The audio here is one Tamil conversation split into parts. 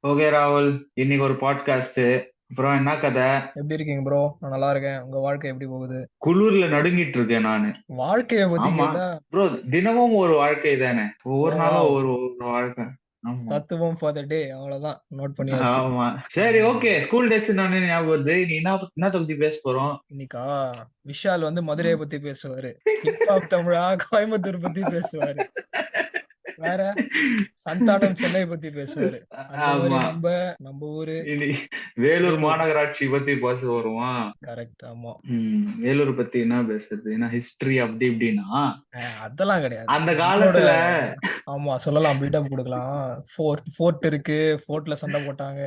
ஓகே ராகுல், இன்னைக்கு ஒரு பாட்காஸ்ட். அப்புறம் என்ன கதை? எப்படி இருக்கீங்க ப்ரோ? நான் நல்லா இருக்கேன். உங்க வாழ்க்கை எப்படி போகுது? குளிர்ல நடுங்கிட்டு இருக்கேன் நானு. வாழ்க்கைய பத்தி ஆமா கேட்டா ப்ரோ, தினமும் ஒரு வாழ்க்கை தானே, ஓ ஒவ்வொரு நாளும் வாவ்! ஒரு ஒரு வாழ்க்கை. ஆமா தத்துவம் ஃபார் த டே அவ்வளவுதான் நோட் பண்ணியாச்சு. ஆமா. சரி, ம். ஓகே. ஸ்கூல் டேஸ் நானே ஞாபகம் வருது. நீ என்னத்த பத்தி பேச போறோம்? இன்னைக்கா விஷால் வந்து மதுரையை பத்தி பேசுவாரு. ஹிப்ஹாப் தமிழா கோயம்புத்தூர் பத்தி பேசுவாரு. வேற சந்தானம் சென்னை பத்தி பேசுவாரு. அந்த மாதிரி ஆமா. நம்ம நம்ம ஊரு இனி வேலூர் வேலூர். மாநகராட்சி பத்தி பேச வருமா? கரெக்ட். ஆமா. வேலூர் பத்தி என்ன பேசுறது? என்ன ஹிஸ்டரி அப்படி இப்படின்னா அதெல்லாம் கிடையாது. அந்த நம்மளோட காலத்துல ஆமா சொல்லலாம், பில்டப் கொடுக்கலாம். ஃபோர்ட் இருக்கு. ஃபோர்ட்ல சண்டை போட்டாங்க.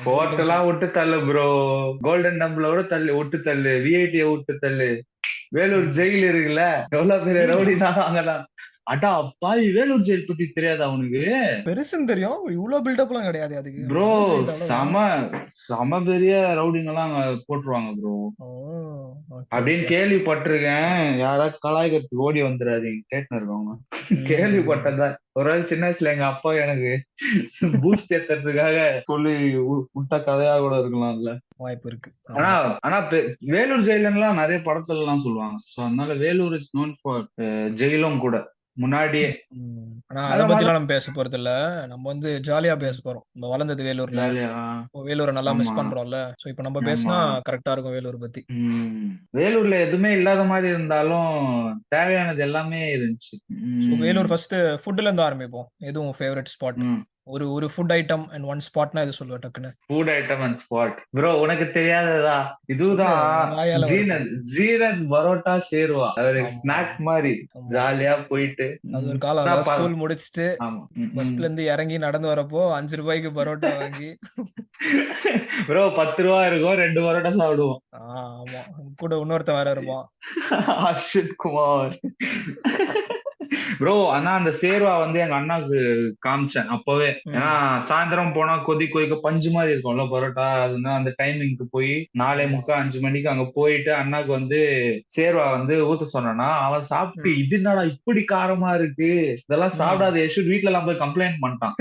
ஃபோர்ட் கோல்டன் எல்லாம் விட்டு தள்ளு ப்ரோ. கோல்டன் டெம்பிளோட தள்ளு, விட்டு தள்ளு. விஐடியை விட்டு தள்ளு. வேலூர் ஜெயில் இருக்குல்ல, எவ்வளவு பெரிய ஜெயிலா ரவுடினாலும் அங்கதான். அடா அப்பாவி, வேலூர் ஜெயில் பத்தி தெரியாதா உனக்கு? பெருசுன்னு தெரியும். இவ்வளவு பில்டப்லாம் கிடையாது அதுக்கு. ப்ரோ, என்ன ஜெயில் செம அவ்வளவுதான். செம பெரிய ரவுடிங்கெல்லாம் அங்க போட்டுருவாங்க ப்ரோ. ஓ, ஓகே அப்படின்னு ஓகே. கேள்விப்பட்டிருக்கேன். யாராச்சும் கலாய்க்கிறதுக்கு ஓடி வந்துடாதீங்க, கேட்டுன்னு இருக்கவங்க. ம். கேள்விப்பட்டதா. ஒரு நாள் சின்ன வயசுல எங்க அப்பா எனக்கு பூஸ்ட் ஏத்துறதுக்காக சொல்லி விட்ட கதையா கூட இருக்கலாம்ல. வாய்ப்பு இருக்கு. ஆனா ஆமா. ஆனா வேலூர் ஜெயிலன்லாம் நிறைய படத்துல எல்லாம் சொல்லுவாங்க. சோ அதனால வேலூர் இஸ் நோன் ஃபார் ஜெயிலும் கூட, முன்னாடியே. ஆனா அத அத பத்திலாம் மாதிரி நம்ம பேச போறது இல்ல. நம்ம வந்து ஜாலியா பேச போறோம். நம்ம வளர்ந்தது வேலூர்ல. ஜாலியா. இப்போ வேலூரை நல்லா ஆமா மிஸ் பண்றோம்ல. சோ இப்போ நம்ம ஆமா. பேசினா கரெக்டா இருக்கும் வேலூர் பத்தி. உம் வேலூர்ல எதுவுமே இல்லாத மாதிரி இருந்தாலும் தேவையானது எல்லாமே இருந்துச்சு. சோ வேலூர் உம் ஃபர்ஸ்ட் ஃபுட்ல இருந்து ஆரம்பிப்போம். எதுவும் ஃபேவரட் ஸ்பாட்? உம் ஒரு ஒரு ஃபுட் ஐட்டம் அண்ட் ஒன் ஸ்பாட்னா எது சொல்லுவ டக்குன்னு? Food item and spot bro, உனக்கு தெரியாததா? சொல்லு, இதுதான். உன் வாயால வரட்டும். ஜீரத் பரோட்டா சேர்வா, ஒரு ஆமா, ஸ்நாக் மாதிரி. ஆமா. ஜாலியா போயிட்டு. அது ஒரு ஆனா காலம்ல. ஸ்கூல் முடிச்சுட்டு ஆமா. பஸ்ல இருந்து இறங்கி நடந்து வரப்போ 5 ரூபாய்க்கு பரோட்டா வாங்கி. ப்ரோ, 10 ரூபா இருக்கும், 2 பரோட்டா சாப்பிடுவோம். ஆமா. கூட இன்னொருத்தன் வேற இருப்பான். அஸ்வின் குமார். ப்ரோ, ஆனா அந்த சேர்வா வந்து எங்க அண்ணாக்கு காமிச்சேன் அப்பவே. ஏன்னா ம். சாயந்தரம் போனா கொதிக்க பஞ்சு மாதிரி இருக்கும்ல பரோட்டா. அதுனா அந்த டைமிங்க்கு போய் ஆமா. 4:45 5 மணிக்கு அங்க போயிட்டு அண்ணாக்கு வந்து சேர்வா வந்து ஊத்த சொன்னா, அவன் சாப்பிட்டு ம். இது என்னடா இப்படி காரமா இருக்கு, இதெல்லாம் ம். சாப்பிடாத யசு, வீட்டுல எல்லாம் போய் கம்ப்ளைண்ட் பண்ணிட்டான்.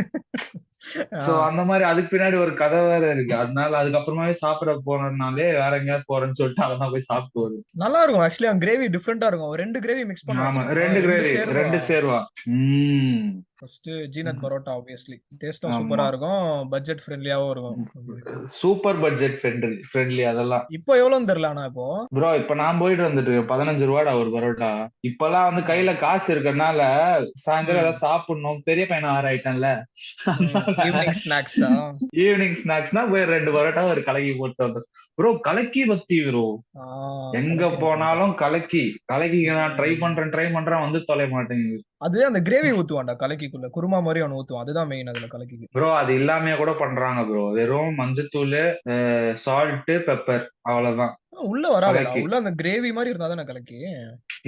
சோ ஆ. அந்த மாதிரி அதுக்கு பின்னாடி ஒரு கதை வேற இருக்கு. அதனால அதுக்கப்புறமாவே சாப்பிட போனதுனாலே வேற எங்கேயாவது போறேன்னு சொல்லிட்டு அதான் போய் சாப்பிட்டு வருது. நல்லா இருக்கும். ஆக்சுவலி அவன் கிரேவி டிஃப்ரெண்டா இருக்கும். அவன் 2 கிரேவி மிக்ஸ் பண்ணுவான் ஆமா, தெரியுமா? ரெண்டு 2 கிரேவி, சேர்வா. 2 சேர்வா. உம் ஃபர்ஸ்ட் ஜீனத் பரோட்டா ஆப்வியஸ்லி. டேஸ்டும் ஆமா. சூப்பரா இருக்கும். பட்ஜெட் ஃப்ரெண்ட்லியாவும் இருக்கும் நம்மளுக்கு. சூப்பர் பட்ஜெட் ஃப்ரெண்ட்லி அதெல்லாம். இப்போ எவ்வளோன்னு தெரியல ஆனா இப்போ. ப்ரோ, இப்ப நான் போயிட்டு வந்துட்டு 15 ரூபாடா ஒரு பரோட்டா. இப்பெல்லாம் வந்து ம். கையில காசு இருக்கறனால சாயந்தரம் ம். ஏதாவது சாப்பிடணும், பெரிய பையனா வேற ஆயிட்டேன்ல. ஈவினிங் ஸ்நாக்ஸா? ஈவினிங் ஸ்நாக்ஸ்னா போய் 2 பரோட்டா ஒரு கலக்கி போட்டு வந்து. ப்ரோ, கலக்கி பத்தி ப்ரோ, ஆ, எங்க கலக்கி எனக்கு பிடிக்கும். போனாலும் கலக்கி. கலக்கிக்கு நான் ம். ட்ரை பண்றேன், வந்து தொலை மாட்டேங்குது. அது அந்த கிரேவி ஊத்துவான்டா கலக்கிக்குள்ள. குருமா மாதிரி அவன் ஊத்துவான். அதுதான் மெயின் அதுல கலக்கிக்கு. ப்ரோ, அது இல்லாம கூட பண்றாங்க ப்ரோ. வெறும் மஞ்சத்தூள், சால்ட், பெப்பர், அவ்வளவுதான். உள்ள வராதுடா. கலக்கி. உள்ள அந்த கிரேவி மாதிரி இருந்தா தானே கலக்கி.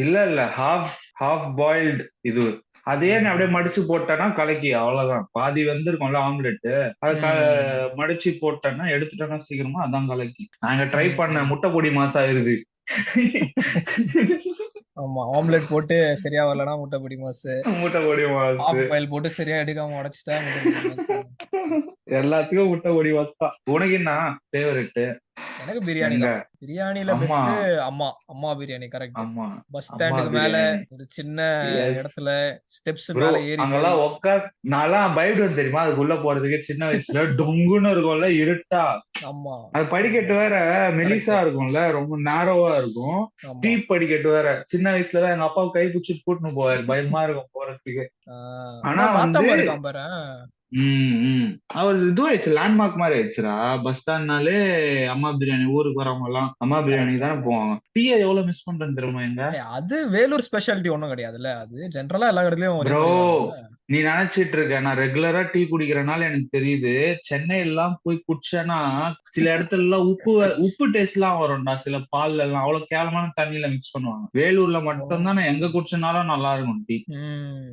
இல்ல இல்ல, ஹாஃப் ஹாஃப் பாயில்டு இது. அதே நான் அப்படியே ம். மடிச்சு போட்டேன்னா கலக்கி, அவ்வளவுதான். பாதி வெந்திருக்கும்ல ஆம்லெட், அதை ம். மடிச்சு போட்டேன்னா எடுத்துட்டேன்னா சீக்கிரமா, அதான் கலக்கி. நாங்க ட்ரை பண்ண ம். முட்டை பொடி மாசா ஆயிருது. ஆமா. ஆம்லெட் போட்டு சரியா வரலனா முட்டை பொடி மாசு. முட்டை பொடி மாசு. ஹாஃப் பாயில் போட்டு சரியா எடுக்காம உடைச்சிட்டா முட்டை பொடி மாசு. எல்லாத்துக்கும் முட்டை பொடி மாசு தான். உனக்கு என்ன ஃபேவரெட்? எனக்கு பிரியாணி எங்க தான். பிரியாணில அம்மா. பெஸ்ட் அம்மா. அம்மா பிரியாணி கரெக்ட். அம்மா. பஸ் அம்மா ஸ்டாண்டுக்கு மேல பிரியாணி. ஒரு சின்ன எஸ் இடத்துல ஸ்டெப்ஸ் ப்ரோ. மேல ஏறி போய். அங்கெல்லாம் நான்லாம் பயப்படுவேன் தெரியுமா அதுக்குள்ள போறதுக்கு. சின்ன வயசுல டொங்குன்னு இருக்கும்ல, இருட்டா. ஆமா. அது படிக்கட்டு ஆமா. வேற கரெக்ட். மெலிசா இருக்கும்ல, ரொம்ப நேரோவா இருக்கும். ஆமா. ஸ்டீப் படிக்கட்டு வேற. சின்ன வயசுலதான் எங்க அப்பா கை பிடிச்சிட்டு கூட்டின்னு போவாரு, பயமா இருக்கும் போறதுக்கு. ஆ, ஆனா அதான் வந்து மாத்தாம இருக்கான் பாரு. ம் அவர் இதுவாயிடுச்சு, லேண்ட்மார்க் மாதிரி ஆயிடுச்சுடா. பஸ் ஸ்டாண்ட்னாலே அம்மா பிரியாணி. ஊருக்கு வரவங்க எல்லாம் அம்மா பிரியாணி கரெக்ட். தானே போவாங்க. டீயை எவ்வளவு மிஸ் பண்றேன்னு தெரியுமா எங்க? அது வேலூர் ஸ்பெஷாலிட்டி ஒண்ணும் கிடையாதுல்ல. அது ஜென்ரலா எல்லா இடத்துலயும் ஒரே ப்ரோ, மாதிரி தான் இருக்கும்ல. நீ நினைச்சிட்டு இருக்க நான் ரெகுலரா டீ குடிக்கிறனால எனக்கு தெரியுது. சென்னை எல்லாம் போய் குடிச்சேன்னா சில இடத்துல எல்லாம் உப்பு டேஸ்ட் எல்லாம் வரும்டா. சில பால்ல எல்லாம் அவ்வளவு கேவலமான தண்ணியில மிக்ஸ் பண்ணுவாங்க. வேலூர்ல ஓ. மட்டும் தான் நான் எங்க குடிச்சனாலும் நல்லா இருக்கும் டீ.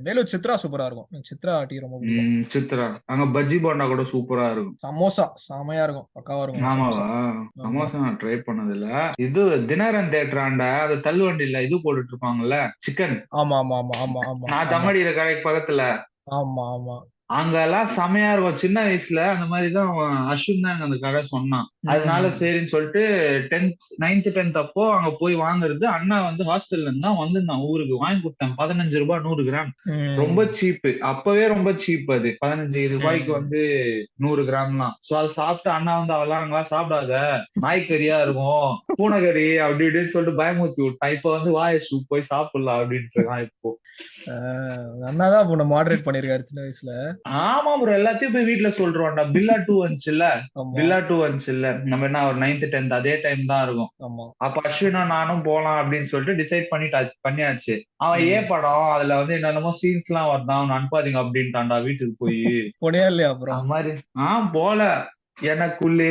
வேலூர் சித்ரா சூப்பரா இருக்கும். எனக்கு சித்ரா டீ ரொம்ப பிடிக்கும். சித்ரா அங்க பஜ்ஜி போண்டா கூட சூப்பரா இருக்கும். சமோசா செமையா இருக்கும். பக்காவா இருக்கும் அந்த ஆமாவா? சமோசா. ஆமா. சமோசா நான் ட்ரை பண்ணது இல்ல. இது தினகரன் தேட்டராண்ட அது தள்ளு வண்டியில இது போட்டுட்டு இருப்பாங்கல்ல, சிக்கன். ஆமா ஆமா ஆமா ஆமா ஆமா நான் ஆமா தம்மடியில கடைக்கு பக்கத்துல. ஆமா ஆமா. அங்கெல்லாம் செமையா இருக்கும். சின்ன வயசுல அந்த மாதிரிதான் அஸ்வின் தான் எனக்கு அந்த கடை சொன்னான். அதனால சரின்னு சொல்லிட்டு 9th 10th அப்போ அங்க போய் வாங்குறது. அண்ணா வந்து ஹாஸ்டல்ல இருந்தா வந்திருந்தான் ஊருக்கு, வாங்கி கொடுத்தேன். 15 ரூபாய் 100 கிராம். ரொம்ப சீப்பு, அப்பவே ரொம்ப சீப். அது 15 ரூபாய்க்கு வந்து 100 கிராம்லாம். சோ அது சாப்பிட்டு அண்ணா வந்து அதெல்லாம் சாப்பிடாத, நாய்க்கறியா இருக்கும், பூனைக்கறி அப்படி இப்படின்னு சொல்லிட்டு பயமுறுத்தி விட்டான். இப்ப வந்து வாயசு போய் சாப்பிடலாம் அப்படின்ட்டு இருக்கான் இப்போ. அண்ணாதான் இப்போ மாடரேட் பண்ணிருக்காரு சின்ன வயசுல. ஆமா ப்ரோ, எல்லாத்தையும் போய் வீட்டுல சொல்றோம்டா. பில்லா 2 வந்துச்சுல்ல, பில்லா 2 வந்துச்சுல்ல, நம்ம என்ன ஒரு 9th 10th அதே டைம் தான் இருக்கும். அப்ப அஸ்வினும் நானும் போலாம் அப்படின்னு சொல்லிட்டு டிசைட் பண்ணியாச்சு. அவன் படம் அதுல வந்து என்னென்னமோ சீன்ஸ் எல்லாம் வருதான், அவன் அனுப்பாதீங்க அப்படின்ட்டான்டா வீட்டுக்கு போய். போனியா இல்லையா அப்புறம்? அது மாதிரி போல. எனக்குள்ளே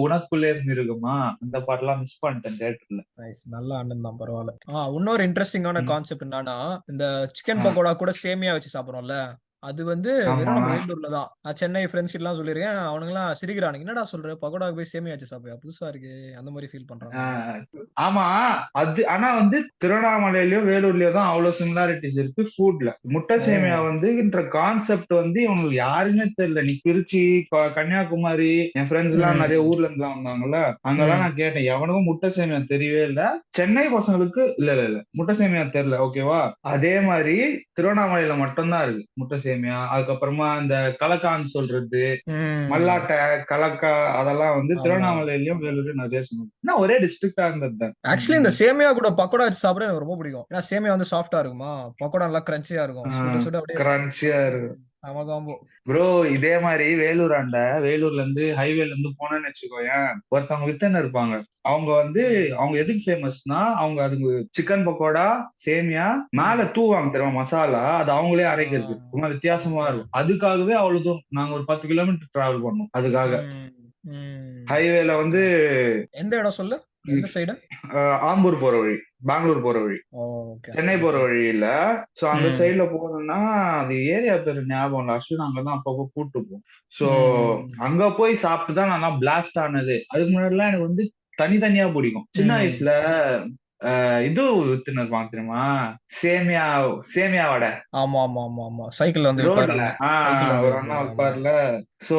உனக்குள்ளே மிருகமா அந்த பாட்டெல்லாம் மிஸ் பண்ணிட்டேன் தியேட்டர்ல. நல்ல அண்ணன் தான், பரவாயில்ல. இன்னொரு இன்ட்ரெஸ்டிங்கான கான்செப்ட் என்னன்னா, இந்த சிக்கன் பக்கோடா கூட சேமியா வச்சு சாப்பிடுறோம்ல, அது வந்து வெறும் நம்ம வேலூர்ல தான். நான் சென்னை ஃப்ரெண்ட்ஸ் கிட்ட எல்லாம் சொல்லிருக்கேன். அவனுங்க எல்லாம் சிரிக்கிறானுங்க, என்னடா சொல்ற, பக்கோடாக்கு போய் சேமியா வச்சு சாப்பிடுயா, புதுசா இருக்கு, அந்த மாதிரி ஃபீல் பண்றாங்க. ஆமா, அது ஆனா வந்து திருவண்ணாமலையிலயும் வேலூர்லயும் தான் அவ்வளவு சிமிலாரிட்டிஸ் இருக்கு ஃபுட்ல. முட்டை சேமியா வந்துன்ற கான்செப்ட் வந்து இவங்களுக்கு யாருமே தெரியல. நீ திருச்சி, கன்னியாகுமரி, என் ஃப்ரெண்ட்ஸ் எல்லாம் நிறைய ஊர்ல இருந்து வந்தாங்கல்ல, அங்கெல்லாம் நான் கேட்டேன், எவனுக்கும் முட்டை சேமியா தெரியவே இல்ல. சென்னை பசங்களுக்கு இல்ல முட்டை சேமியா தெரியல. ஓகேவா, அதே மாதிரி திருவண்ணாமலையில மட்டும்தான் இருக்கு முட்டை சேமியா. அதுக்கப்புறமா இந்த கலக்கான்னு சொல்றது, மல்லாட்டை, கலக்கா, அதெல்லாம் வந்து திருவண்ணாமலையிலயும் வேலூர்லயும் நிறைய சொன்னாங்க. ஒரே டிஸ்ட்ரிக்டா இருந்தது. ஆக்சுவலி இந்த சேமியா கூட பக்கோடா வச்சு சாப்பிட எனக்கு ரொம்ப பிடிக்கும். ஏன்னா சேமியா வந்து சாஃப்டா இருக்குமா, பக்கோடா நல்லா கிரன்ச்சியா இருக்கும், சுட சுட அப்படியே கிரன்ச்சியா இருக்கும். காம்போ ப்ரோ இதே மாதிரி வேலூர்ல இருந்து ஹைவேல இருந்து போனேன்னு வச்சுக்கோயேன், ஒருத்தவங்க வித்தனை இருப்பாங்க. அவங்க எதுக்கு ஃபேமஸ்னா, அவங்க அதுக்கு சிக்கன் பக்கோடா, சேமியா மேல தூவாங்க தெரியுமா மசாலா, அது அவங்களே அரைக்கிறது. ரொம்ப வித்தியாசமா இருக்கும். அதுக்காகவே அவ்வளவு தூரம் நாங்க ஒரு 10 கிலோமீட்டர் டிராவல் பண்ணோம் அதுக்காக. ஹைவேல வந்து எந்த இடம் சொல்லு, எந்த சைடு? ஆம்பூர் போற வழி, பெங்களூர் போற வழி, சென்னை போற வழி இல்ல. சோ அந்த சைட்ல போகணும்னா அது ஏரியா பேரு ஞாபகம் இல்ல. அஸ்வின் அங்கதான் அப்பப்போ கூட்டு போவோம். சோ அங்க போய் சாப்பிட்டுதான் நான் பிளாஸ்ட் ஆனது. அதுக்கு முன்னாடி எல்லாம் எனக்கு வந்து தனித்தனியா பிடிக்கும். சின்ன வயசுல இது வித்துன்னு இருப்பாங்க தெரியுமா, சேமியா வடை. ஆமா ஆமா ஆமா ஆமா, சைக்கிள் வந்து ரோட்ல ஒரு அண்ணா வைப்பாருல. சோ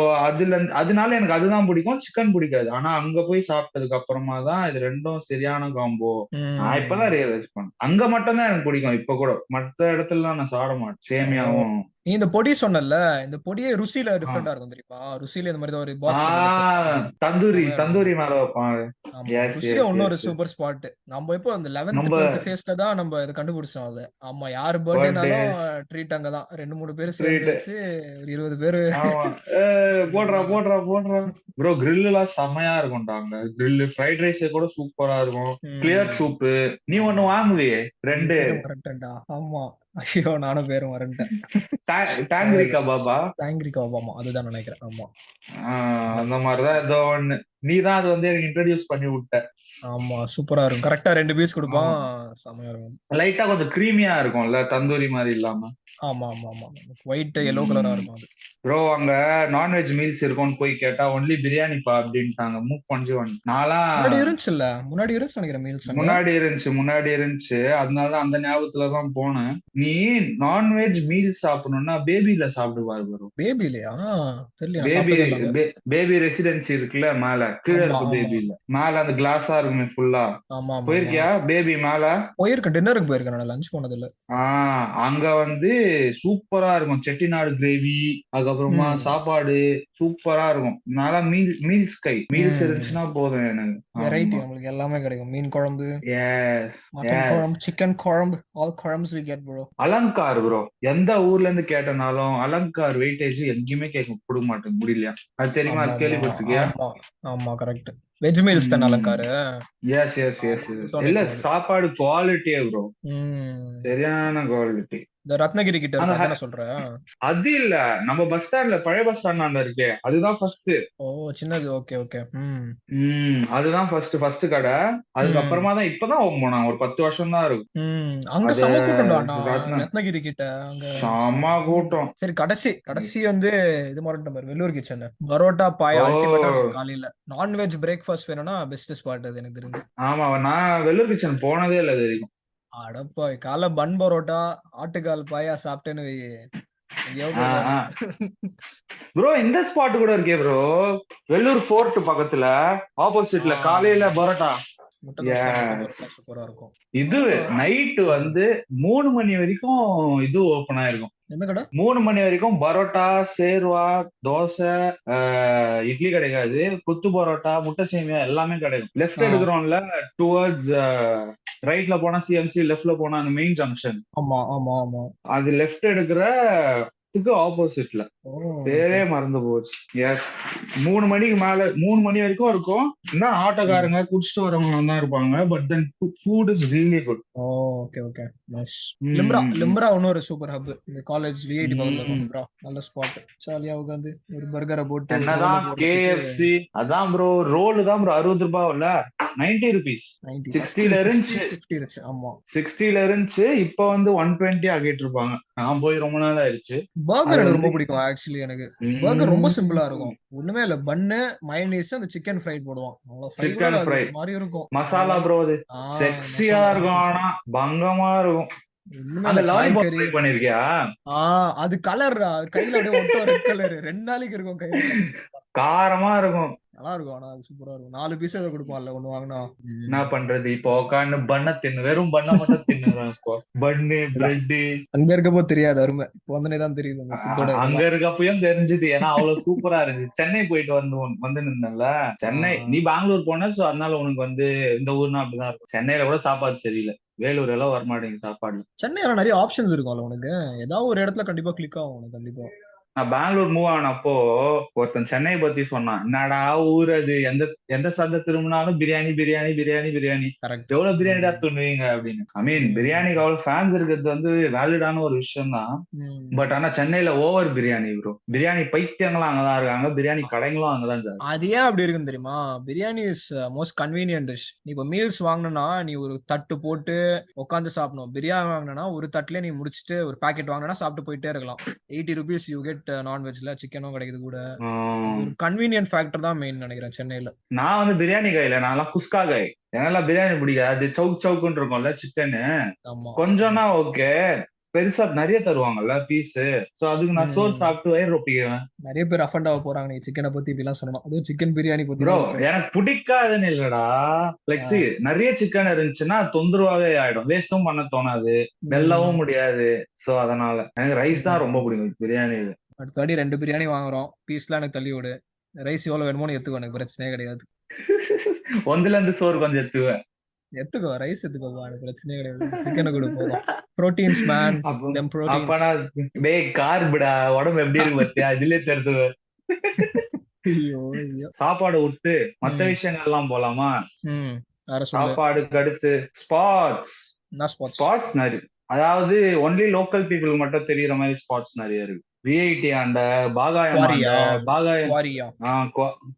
அதனால எனக்கு அதுதான் பிடிக்கும், சிக்கன் பிடிக்காது. ஆனா அங்க போய் சாப்பிட்டதுக்கு அப்புறமா தான் இது ரெண்டும் சரியான காம்போ. நான் இப்பதான் ரியலைஸ் பண்ணேன், அங்க மட்டும் தான் எனக்கு பிடிக்கும். இப்ப கூட மத்த இடத்துல நான் சாப்பிட மாட்டேன் சேமியாவும். நீ இந்த பொடி சொன்னல, இந்த பொடியே ருசியில டிஃபரெண்டா இருக்கும் தெரியுமா? ருசியில இந்த மாதிரி தான் ஒரு பாக்ஸ் தந்தூரி மேல வைப்பாங்க. ருசியா இன்னொரு சூப்பர் ஸ்பாட். நம்ம இப்போ அந்த 11th 12th ஃபேஸ்ல தான் நம்ம இதை கண்டுபிடிச்சோம். அது ஆமா, யாரு பர்த்டேனாலும் ட்ரீட் அங்கதான். 2-3 பேர் சேர்ந்து வச்சு ஒரு 20 பேரு போடுறா. ப்ரோ கிரில் எல்லாம் செம்மையா இருக்கும்டா அங்க. கிரில் ஃப்ரைட் ரைஸ் கூட சூப்பரா இருக்கும். கிளியர் சூப் நீ ஒண்ணு வாங்குவியே 2. ஆமா, ஐயோ நானும் பேரும் வரேன்ட்டேன். டாங்கிரி கபாபா, அதுதான் நினைக்கிறேன். ஆமா, அந்த மாதிரிதான் ஏதோ ஒண்ணு. நீதான் அது வந்து எனக்கு இன்ட்ரோடியூஸ் பண்ணி விட்ட. ஆமா, சூப்பரா இருக்கும். கரெக்டா 2 பீஸ் கொடுப்பான், செமையா இருக்கும். லைட்டா கொஞ்சம் கிரீமியா இருக்கும்ல, தந்தூரி மாதிரி இல்லாம. ஆமா ஆமா ஆமா, ஒயிட் எல்லோ கலரா இருக்கும் அது. ப்ரோ அங்க நான்வெஜ் மீல்ஸ் இருக்கும்னு போய் கேட்டா ஒன்லி பிரியாணி பா அப்படின்ட்டாங்க. மூக் பண்ணி முன்னாடி இருந்துச்சு நினைக்கிறேன் மீல்ஸ். முன்னாடி இருந்துச்சு. அதனால அந்த ஞாபகத்துலதான் போனேன். நீ நான்வெஜ் மீல்ஸ் சாப்பிடணும்னா பேபில சாப்பிடுவாரு ப்ரோ. பேபிலயா? பேபி ரெசிடென்சி இருக்குல்ல மேல, கீழே இருக்கு பேபில. மேல அந்த கிளாஸா இருக்குமே ஃபுல்லா. போயிருக்கியா பேபி மேல? போயிருக்கேன், டின்னருக்கு போயிருக்கேன், லஞ்ச் போனது இல்ல. அங்க வந்து சூப்பரா இருக்கும். செட்டிநாடு கிரேவி, அதுக்கப்புறமா சாப்பாடு சூப்பரா இருக்கும். நல்லா மீல்ஸ் இருந்துச்சுன்னா போதும் எனக்கு. வெரைட்டி நமக்கு எல்லாமே கிடைக்கும். மீன் குழம்பு, மட்டன் குழம்பு, சிக்கன் குழம்பு, ஆல் குழம்புஸ் we get bro. Alankar bro, எந்த ஊர்ல இருந்து கேட்டனாலும் அலங்கார் வெயிட்டேஜ் எங்கேயுமே கொடுக்க மாட்டேங்க முடியலையா? அது தெரியுமா? அது கேள்விப்பட்டிருக்கியா? ஆமா கரெக்ட். வெஜ் மீல்ஸ் தான் அலங்காரு. எஸ் இல்ல, சாப்பாடு குவாலிட்டியே ப்ரோ, சரியான குவாலிட்டி. இந்த ரத்னகிரி கிட்ட என்ன சொல்ற? அது இல்ல, நம்ம பஸ் ஸ்டாண்ட்ல, பழைய பஸ் ஸ்டாண்ட் இருக்கே, அதுதான் ஃபர்ஸ்ட். ஓ சின்னது, ஓகே. அதுதான் ஃபர்ஸ்ட் கடை. அதுக்கப்புறமா தான் இப்பதான் ஓபன் பண்ணாங்க. ஒரு 10 வருஷம் தான் இருக்கும். அங்க செம கூட்டம்டா ரத்னகிரி கிட்ட. அங்க செம கூட்டம். சரி, கடைசி வந்து இது மாதிரி பாரு, வெள்ளூர் கிச்சன். பரோட்டா பாய் அல்டிமேட்டா காலையில. நான்வெஜ் பிரேக்ஃபாஸ்ட் வேணும்னா பெஸ்ட் ஸ்பாட் அது எனக்கு தெரிஞ்சு. ஆமா, நான் வெள்ளூர் கிச்சன் போனதே இல்ல தெரியும். அடப்பாய், காலை பன் பரோட்டா, ஆட்டுக்கால் பாயா சாப்பிட்டேன்னு எங்கேயோ போயிருவா நீ. ப்ரோ இந்த ஸ்பாட் கூட இருக்கே ப்ரோ, வெள்ளூர் ஃபோர்ட் பக்கத்துல ஆப்போசிட்ல காலையில பரோட்டா. முட்டை தோசை முட்டை பரோட்டா சூப்பரா இருக்கும். இது நைட்டு வந்து 3 மணி வரைக்கும் இது ஓபன் ஆயிருக்கும். எந்த கடை? 3 மணி வரைக்கும் பரோட்டா, சேர்வா, தோசை, இட்லி கிடைக்காது. குத்து பரோட்டா, முட்டை சேமியா எல்லாமே கிடைக்கும். லெஃப்ட் எடுக்கிறோம்ல டுவர்ட்ஸ் ரைட்ல போனா சிஎம்சி, லெஃப்ட்ல போனா அந்த மெயின் ஜங்ஷன். ஆமா ஆமா ஆமா. அது லெஃப்ட் எடுக்கிற ஆப்போசிட்ல, பேரே மறந்து போச்சு. எஸ் 3 மணிக்கு மேல 3 மணி வரைக்கும் இருக்கும். என்ன ஆட்டோக்காரங்க குடிச்சிட்டு வரவங்க தான் இருப்பாங்க. But then food is really good. Okay okay nice. Limra இன்னொரு சூப்பர் ஹப். இந்த காலேஜ் விஐடி பக்கத்துல இருக்கும் ப்ரோ. நல்ல ஸ்பாட். ஜாலியா உட்கார்ந்து ஒரு பர்கரை போட்டு. என்னதான் கேஎஃப்சி அதான் ப்ரோ, ரோல் தான் ப்ரோ 60 ரூபாய் இல்ல 90 rupees. 60ல இருந்துச்சு. 50 இருந்துச்சு. ஆமா 60ல இருந்துச்சு. இப்போ வந்து 120 ஆகிட்டு இருப்பாங்க. நான் போய் ரொம்ப நாள் ஆயிடுச்சு. பர்கர் எனக்கு ரொம்ப பிடிக்கும் ஆக்சுவலி. எனக்கு பர்கர் ரொம்ப சிம்பிளா இருக்கும். ஒண்ணுமே இல்ல, பன்னு மைனீஸ் அந்த சிக்கன் ஃப்ரைட் போடுவான். சிக்கன் ஃப்ரை மாதிரி இருக்கும். மசாலா ப்ரோ அது செக்ஸியா இருக்கும். ஆனா பங்கமா இருக்கும். அந்த லாலிபாப் ட்ரை பண்ணிருக்கியா? அது கலர் கையில அப்படியே ஒட்ட ஒரு கலர் 2 நாளைக்கு இருக்கும் கையில. காரமா இருக்கும். நல்லா இருக்கும். ஆனா அது சூப்பரா இருக்கும். 4 பீஸ் ஏதோ கொடுப்பான்ல ஒண்ணு வாங்கினா. என்ன பண்றது, இப்போ உட்காந்து பண்ண தின்னு, வெறும் பண்ண மட்டும் தின்னுறான். பன்னு பிரெட் அங்க இருக்கப்போ தெரியாது அருமை. இப்போ தான் தெரியுது. அங்க இருக்கப்பயும் தெரிஞ்சது. ஏன்னா அவ்வளவு சூப்பரா இருந்துச்சு. சென்னை போயிட்டு வந்து நின்றல. சென்னை நீ பெங்களூர் போன, சோ அதனால உனக்கு வந்து இந்த ஊர்னா அப்படிதான் இருக்கும். சென்னையில கூட சாப்பாடு சரியில்லை. வேலூர் எல்லாம் வரமாட்டேங்குது சாப்பாடு. சென்னையில நிறைய ஆப்ஷன்ஸ் இருக்கும்ல உனக்கு. ஏதாவது ஒரு இடத்துல கண்டிப்பா கிளிக் ஆகும் உனக்கு. கண்டிப்பா நான் பெங்களூர் மூவ் ஆனப்போ ஒருத்தன் சென்னை பத்தி சொன்னான். என்னடா ஊர் அது, எந்த சந்தை திரும்பினாலும் பிரியாணி பிரியாணி பிரியாணி பிரியாணி, எவ்வளவு பிரியாணிடா துண்ணுவீங்க அப்படின்னு. ஐ மீன் பிரியாணிக்கு அவ்வளவு ஃபேன்ஸ் இருக்கிறது வந்து வேலிடான ஒரு விஷயம் தான். பட் ஆனா சென்னையில ஓவர் பிரியாணி ப்ரோ. பிரியாணி பைத்தியங்களும் அங்கதான் இருக்காங்க, பிரியாணி கடைங்களும் அங்கதான் சார். அது ஏன் அப்படி இருக்குன்னு தெரியுமா? Biryani is most convenient dish. நீ இப்போ மீல்ஸ் வாங்கினா நீ ஒரு தட்டு போட்டு உட்காந்து சாப்பிடணும். பிரியாணி வாங்கினா ஒரு தட்டுல நீ முடிச்சுட்டு ஒரு பாக்கெட் வாங்கினா சாப்பிட்டு போயிட்டே இருக்கலாம். 80 rupees யூ கெட் நான்வெஜ்ல சிக்கனும் கிடைக்குது கூட. ஒரு கன்வீனியன்ட் ஃபேக்டர் தான் மெயின் நினைக்கிறேன் சென்னையில. நான் வந்து பிரியாணி கையில நான் குஸ்கா கை. என்னால பிரியாணி பிடிக்காது. சவுக் சவுக்குன்னு இருக்கும்ல சிக்கனு, கொஞ்சம்னா ஓகே. பெருசா நிறைய தருவாங்கல்ல பீஸ். சோ அதுக்கு நான் சோறு சாப்பிட்டு வயிறு ரொப்பிக்கிறேன். நிறைய பேர் அஃபண்ட் ஆக போறாங்க நீ சிக்கனை பத்தி இப்படிலாம் சொன்னோம். அதுவும் சிக்கன் பிரியாணி பத்தி. ப்ரோ எனக்கு பிடிக்காதுன்னு இல்லடா. லைக் நிறைய சிக்கன் இருந்துச்சுன்னா தொந்தரவாவே ஆயிடும். வேஸ்டும் பண்ண தோணாது, வெல்லவும் முடியாது. சோ அதனால எனக்கு ரைஸ் தான் ரொம்ப பிடிக்கும் பிரியாணி. அடுத்த வாட்டி 2 பிரியாணி வாங்குறோம். பீஸ்லாம் எனக்கு தள்ளி விடு. ரைஸ் எவ்வளவு வேணுமோ எடுத்துக்கோ, எனக்கு பிரச்சனையே கிடையாது. ஒன்றுல இருந்து சோறு கொஞ்சம் எடுத்துக்கோ, ரைஸ் எடுத்துக்கோ, எனக்கு பிரச்சனையே கிடையாது. சிக்கனை கூட போதும். Proteins man. அப்பனா டேய் கார்புடா, உடம்பு எப்படி இருக்கு பத்தியா, இதுலயே தெரிஞ்சது. சாப்பாடு விட்டு மத்த விஷயங்கள் எல்லாம் போலாமா? சாப்பாடுக்கு அடுத்து ஸ்பாட்ஸ் நிறைய. அதாவது ஒன்லி லோக்கல் பீப்புள் மட்டும் தெரியற மாதிரி ஸ்பாட்ஸ் நிறைய இருக்கு. விஐடி ஆண்ட பாகாயம்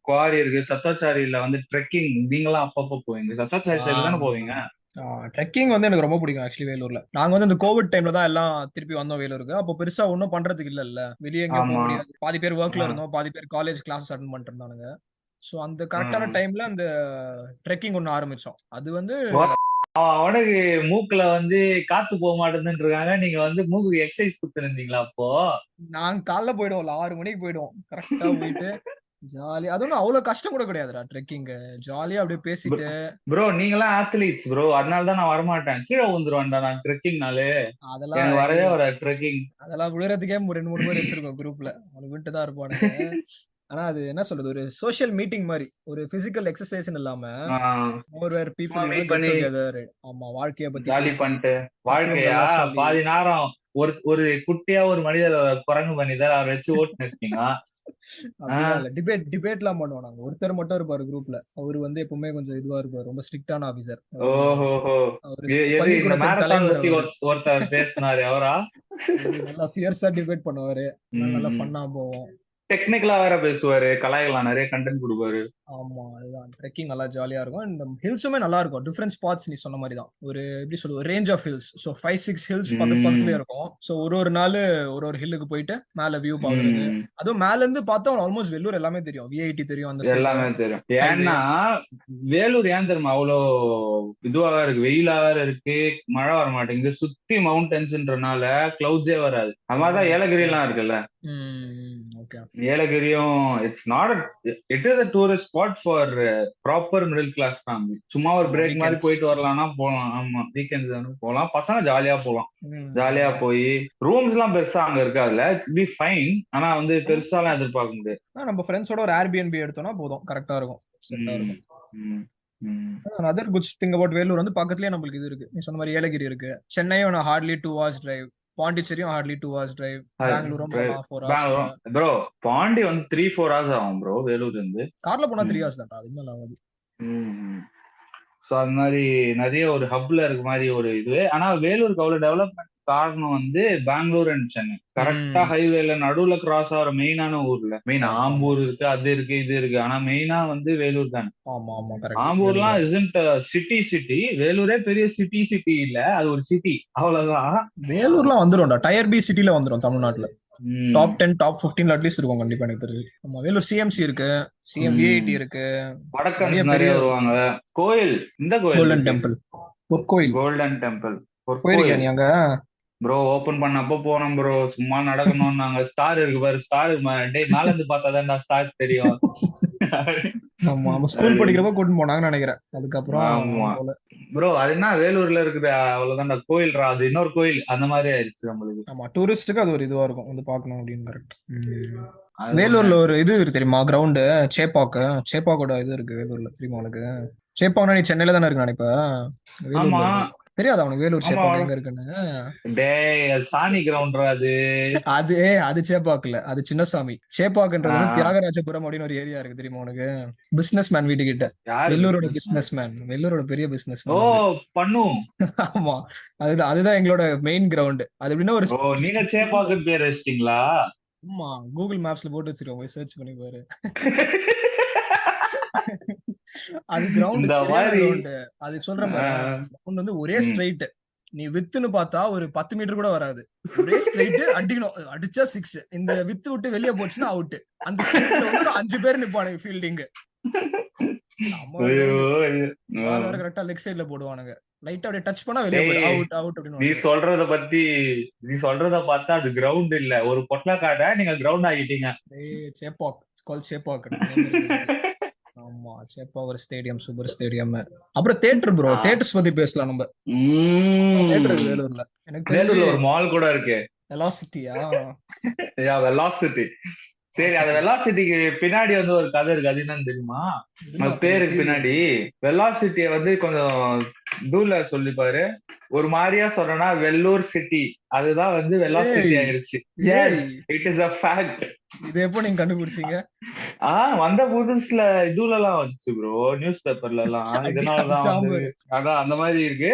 குவாரி இருக்கு. சத்தாச்சாரியில வந்து ட்ரெக்கிங் நீங்களாம் அப்பப்போ போவீங்க. சத்தாச்சாரி சைடு தானே போவீங்க? ட்ரெக்கிங் வந்து எனக்கு ரொம்ப பிடிக்கும் ஆக்சுவலி. வேலூர்ல நாங்க வந்து இந்த கோவிட் டைம்ல தான் எல்லாம் திருப்பி வந்தோம் வேலூருக்கு. அப்போ பெருசா ஒன்னும் பண்றதுக்கு இல்ல, வெளியே எங்கேயும் போக முடியாது. பாதி பேர் ஒர்க்ல இருந்தோம், பாதி பேர் காலேஜ் கிளாஸஸ் அட்டெண்ட் பண்ணிட்டு இருந்தானுங்க. சோ அந்த கரெக்டான டைம்ல அந்த ட்ரெக்கிங் ஒண்ணு ஆரம்பிச்சோம். அது வந்து அவனுக்கு மூக்குல வந்து காத்து போக மாட்டேன்னு இருக்காங்க. நீங்க வந்து மூக்கு எக்ஸசைஸ் குத்துருந்தீங்களா? அப்போ நாங்க காலைல போயிடுவோம், 6 மணிக்கு போயிடுவோம். கரெக்டா போயிட்டு ஜாலியா, அதுவும் அவ்வளவு கஷ்டம் கூட கிடையாதுடா ட்ரெக்கிங். ஜாலியா அப்படியே பேசிட்டு. ப்ரோ நீங்களாம் ஆத்லீட்ஸ் ப்ரோ, அதனால தான் நான் வரமாட்டேன். கீழே விழுந்துருவேன்டா நான் ட்ரெக்கிங்னாலே. அதெல்லாம் வரவே வர ட்ரெக்கிங். அதெல்லாம் விழுறதுக்கே 2-3 பேர் வச்சிருக்கோம் குரூப்ல. அவனுக்கு விட்டு தான் இருப்பானுங்க. ஆனா அது என்ன சொல்றது, ஒரு சோஷியல் மீட்டிங் மாதிரி, ஒரு பிசிக்கல் எக்ஸசைஸ் இல்லாம மோர் வேர் பீப்பிள் மீட் டுகெதர். ஆமா, வாழ்க்கைய பத்தி ஜாலி பண்ணிட்டு. வாழ்க்கையா பாதி நேரம் ஒரு குட்டியா ஒரு மனிதர் குரங்கு பண்ணிதான் அவரை வச்சு ஓட்டு நிறுத்தீங்க. டிபேட்லாம் பண்ணுவோம் நாங்க. ஒருத்தர் மட்டும் இருப்பாரு குரூப்ல. அவரு வந்து எப்பவுமே கொஞ்சம் இதுவா இருப்பாரு, ரொம்ப ஸ்ட்ரிக்டான ஆபீசர். ஒருத்தர் பேசினாரு அவரா. நல்லா ஃபியர்ஸா டிபேட் பண்ணுவாரு. நல்லா ஃபன்னா போவோம். டெக்னிக்கலா வேற பேசுவாரு, கலாய்க்கலாம், நிறைய கண்டென்ட் கொடுப்பாரு. ஆமா அதுதான் ட்ரெக்கிங் நல்லா ஜாலியா இருக்கும். இந்த ஹில்ஸுமே நல்லா இருக்கும். டிஃப்ரெண்ட் ஸ்பாட்ஸ் நீ சொன்ன மாதிரி தான். ஒரு எப்படி சொல்லுவோம், range of hills. So 5-6 hills பக்கத்துலயே இருக்கும். ஸோ ஒரு நாள் ஒரு ஹில்லுக்கு போயிட்டு மேல வியூ பாக்குறது. அதுவும் மேல இருந்து பார்த்தா ஆல்மோஸ்ட் வெள்ளூர் எல்லாமே தெரியும். விஐடி தெரியும், அந்த எல்லாமே தெரியும். ஏன்னா வேலூர் ஏன் தெரியுமா அவ்வளோ இதுவா இருக்கு, வெயிலா வேற இருக்கு, மழை வர மாட்டேங்குது, சுத்தி மவுண்டன்ஸ்ன்றனால கிளவுட்ஸே வராது. அது மாதிரிதான் ஏலகிரி எல்லாம் இருக்குல்ல. ஏலகிரியும் it's not it is a tourist spot for proper middle class family. சும்மா ஒரு பிரேக் மாதிரி போயிட்டு வரலாம்னா போலாம். ஆமா, வீக்கெண்ட்ஸ் போலாம், பசங்க ஜாலியா போலாம். ஜாலியா போய் ரூம்ஸ் எல்லாம் பெருசா அங்க இருக்காதுல்ல, இட்ஸ் பி ஃபைன். ஆனா வந்து பெருசாலாம் எதிர்பார்க்க முடியாது. நம்ம ஃப்ரெண்ட்ஸோட ஒரு ஏர்பிஎன்பி எடுத்தோம்னா போதும், கரெக்டா இருக்கும். Other good thing about Vellore வந்து பக்கத்துலயே நம்மளுக்கு இது இருக்கு. நீ சொன்ன மாதிரி ஏலகிரி இருக்கு. சென்னையும் ஹார்ட்லி 2 hours டிரைவ். பாண்டிச்சேரியும் ஹார்ட்லி 2 hours டிரைவ். பெங்களூரும் 4 hours. ப்ரோ பாண்டி வந்து 3-4 hours ஆகும் ப்ரோ வேலூர்ல இருந்து. கார்ல போனா 3 hours தான், அதுக்கு மேல ஆகாது. சோ அது மாதிரி நிறைய ஒரு ஹப்ல இருக்க மாதிரி ஒரு இது. ஆனா வேலூருக்கு அவ்வளவு டெவலப்மெண்ட் காரணம் வந்து பெங்களூர் அண்ட் சென்னை கரெக்டா ஹைவேல நடுவுல கிராஸ் ஆகிற மெயினான ஊர்ல. மெயின் ஆம்பூர் இருக்கு, அது இருக்கு, இது இருக்கு. ஆனா மெயினா வந்து வேலூர் தானே. ஆம்பூர்லாம் இஸ்ன்ட் சிட்டி. வேலூரே பெரிய சிட்டி இல்ல, அது ஒரு சிட்டி, அவ்வளவுதான். வேலூர்லாம் வந்துடும், டயர் பி சிட்டில வந்துடும் தமிழ்நாட்டுல. டாப் 10 டாப் 15 அட்லீஸ்ட் இருக்கும் கண்டிப்பா எனக்கு தெரிஞ்சு. ஆமா, வேலூர் சிஎம்சி இருக்கு, விஐடி இருக்கு, வடக்கன்ஸ் நிறைய வருவாங்க. கோயில், இந்த கோயில் கோல்டன் டெம்பிள், பொற்கோயில். கோல்டன் டெம்பிள் போயிருக்கியா நீ அங்க? ப்ரோ ஓபன் பண்ணப்போ போனோம் ப்ரோ, சும்மா நடக்கணும். நாங்க ஸ்டார் இருக்கு பாரு, ஸ்டார் மேல இருந்து பார்த்தாதான் ஸ்டார் தெரியும். ஆமா, ஸ்கூல் படிக்கிறப்ப கூட்டிட்டு போனாங்கன்னு நினைக்கிறேன். அதுக்கப்புறம் ப்ரோ அது என்ன வேலூர்ல இருக்குது அவ்வளவுதான் கோயில், அது இன்னொரு கோயில் அந்த மாதிரி ஆயிடுச்சு நம்மளுக்கு. ஆமா, டூரிஸ்டுக்கு அது ஒரு இதுவா இருக்கும், வந்து பாக்கணும் அப்படின்னு. கரெக்ட். வேலூர்ல ஒரு இது இருக்கு தெரியுமா, கிரவுண்டு சேப்பாக்கோட இது இருக்கு வேலூர்ல, தெரியுமா உனக்கு? சேப்பாக்கா நீ சென்னையில தானே இருக்கு நினைப்ப. தெரியாதா உனக்கு வேலூர் சேப்பாக்கம் எங்க இருக்குன்னு? சாமி கிரவுண்ட் அது சேப்பாக்கல, அது சின்னசாமி. சேப்பாக்குன்றது தியாகராஜபுரம் அப்படின்னு ஒரு ஏரியா இருக்கு, தெரியுமா உனக்கு? பிசினஸ் மேன் வீட்டு கிட்ட. வெள்ளூரோட பிசினஸ் மேன், வெள்ளூரோட பெரிய பிசினஸ் பண்ணு. ஆமா, அதுதான் எங்களோட மெயின் கிரவுண்ட். அது எப்படின்னா ஒரு நீங்க சேப்பாக்கு பேர் வச்சிட்டீங்களா? ஆமா, கூகுள் மேப்ஸ்ல போட்டு வச்சிருக்கோம், போய் சர்ச் பண்ணி பாரு. அது கிரவுண்ட் கிரவுண்ட். அது சொல்றேன் பாரு, கிரவுண்ட் வந்து ஒரே ஸ்ட்ரைட். நீ வித்துன்னு பார்த்தா ஒரு 10 மீட்டர் கூட வராது, ஒரே ஸ்ட்ரைட். அடிக்கணும், அடிச்சா 6. இந்த வித்து விட்டு வெளியே போச்சுன்னா அவுட். அந்த 5 பேர் நிப்பானுங்க ஃபீல்டிங். கரெக்டா லெக் சைடுல போடுவானுங்க, லைட்டா அப்படியே டச் பண்ணா வெளியே போயிடும், அவுட் அவுட் அப்படின்னு. நீ சொல்றத பார்த்தா அது கிரவுண்ட் இல்ல, ஒரு பொட்டலக்காட நீங்க கிரவுண்ட் ஆகிட்டீங்க. சேப்பாக், கால் சேப்பாக். ஆமா, சேப்பாக் ஸ்டேடியம், சூப்பர் ஸ்டேடியம். அப்புறம் தியேட்டர் ப்ரோ, தியேட்டர்ஸ் பத்தி பேசலாம் நம்ம. தியேட்டர் இருக்கு வேலூர்ல. எனக்கு வேலூர்ல ஒரு மால் கூட இருக்கு, வெலாசிட்டியா? வெலாசிட்டி. சரி, அந்த வெலாசிட்டிக்கு பின்னாடி வந்து ஒரு கதை இருக்கு, அது என்னன்னு தெரியுமா? பேருக்கு பின்னாடி வெலாசிட்டிய வந்து கொஞ்சம் தூர சொல்லி பாரு. ஒரு மாதிரியா சொல்றேன்னா வெள்ளூர் சிட்டி, அதுதான் வந்து வெலாசிட்டி ஆயிருச்சு. It is a fact. இது எப்போ நீங்க கண்டுபிடிச்சீங்க? வந்த புதுசுல இதுல எல்லாம் வந்துச்சு ப்ரோ, நியூஸ் பேப்பர்ல எல்லாம். இதனாலதான் வந்து அதான் அந்த மாதிரி இருக்கு.